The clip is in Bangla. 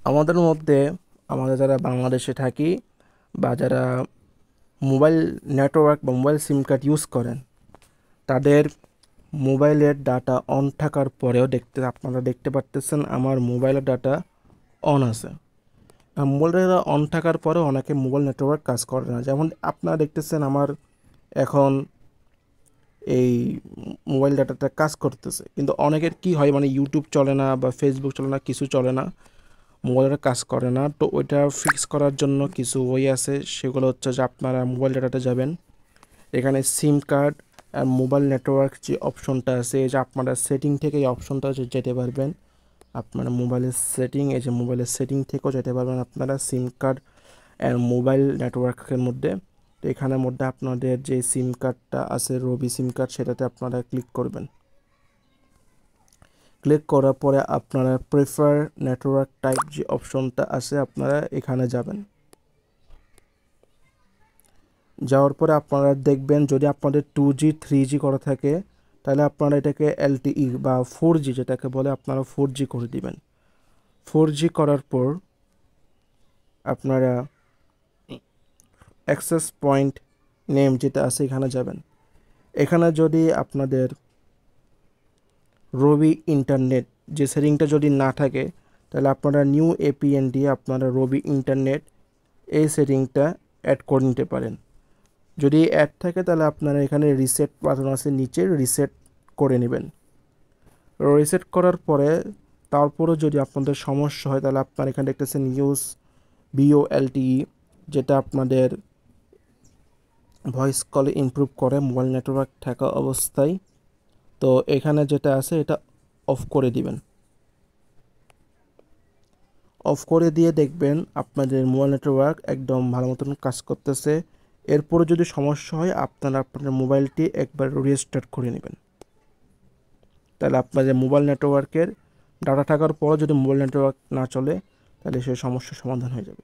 আমাদের মধ্যে আমরা যারা বাংলাদেশে থাকি বা যারা মোবাইল নেটওয়ার্ক বা মোবাইল সিম কার্ড ইউজ করেন, তাদের মোবাইলের ডাটা অন থাকার পরেও আপনারা দেখতে পারতেছেন আমার মোবাইলের ডাটা অন আছে। মোবাইলের ডাটা অন থাকার পরেও অনেকে মোবাইল নেটওয়ার্ক কাজ করে না। যেমন আপনারা দেখতেছেন আমার এখন এই মোবাইল ডাটাটা কাজ করতেছে, কিন্তু অনেকের কি হয়, মানে ইউটিউব চলে না বা ফেসবুক চলে না, কিছু চলে না, মোবাইলটা কাজ করে না। তো ওইটা ফিক্স করার জন্য কিছু ওয়ে আছে, সেগুলো হচ্ছে যে আপনারা মোবাইল ডাটাতে যাবেন, এখানে সিম কার্ড আর মোবাইল নেটওয়ার্ক যে অপশনটা আছে, এই যে আপনারা সেটিং থেকে এই অপশনটা যেতে পারবেন। আপনারা মোবাইলের সেটিং, এই যে মোবাইলের সেটিং থেকেও যেতে পারবেন আপনারা সিম কার্ড আর মোবাইল নেটওয়ার্কের মধ্যে। তো এখানের মধ্যে আপনাদের যে সিম কার্ডটা আছে রবি সিম কার্ড, সেটাতে আপনারা ক্লিক করবেন। ক্লিক করার পরে আপনারা প্রেফার নেটওয়ার্ক টাইপ যে অপশনটা আছে আপনারা এখানে যাবেন। যাওয়ার পরে আপনারা দেখবেন যদি আপনাদের 2G 3G করা থাকে, তাহলে আপনারা এটাকে LTE বা 4G যেটাকে বলে আপনারা 4G করে দিবেন। 4G করার পর আপনারা অ্যাক্সেস পয়েন্ট নেম যেটা আছে এখানে যাবেন। এখানে যদি আপনাদের রবি ইন্টারনেট যে সেটিংটা যদি না থাকে, তাহলে আপনারা নিউ APN দিয়ে আপনারা রবি ইন্টারনেট এই সেটিংটা অ্যাড করে নিতে পারেন। যদি অ্যাড থাকে তাহলে আপনারা এখানে রিসেট বাটন আছে নিচে, রিসেট করে নেবেন। রিসেট করার পরে তারপরও যদি আপনাদের সমস্যা হয়, তাহলে আপনারা এখানে দেখতেছেন ইউজ VoLTE, যেটা আপনাদের ভয়েস কলে ইমপ্রুভ করে মোবাইল নেটওয়ার্ক থাকা অবস্থায়। তো এখানে যেটা আছে এটা অফ করে দিবেন। অফ করে দিয়ে দেখবেন আপনাদের মোবাইল নেটওয়ার্ক একদম ভালো মতন কাজ করতেছে। এরপরে যদি সমস্যা হয় আপনারা আপনাদের মোবাইলটি একবার রিস্টার্ট করে নেবেন। তাহলে আপনাদের মোবাইল নেটওয়ার্কের ডাটা থাকার পরও যদি মোবাইল নেটওয়ার্ক না চলে, তাহলে সেই সমস্যার সমাধান হয়ে যাবে।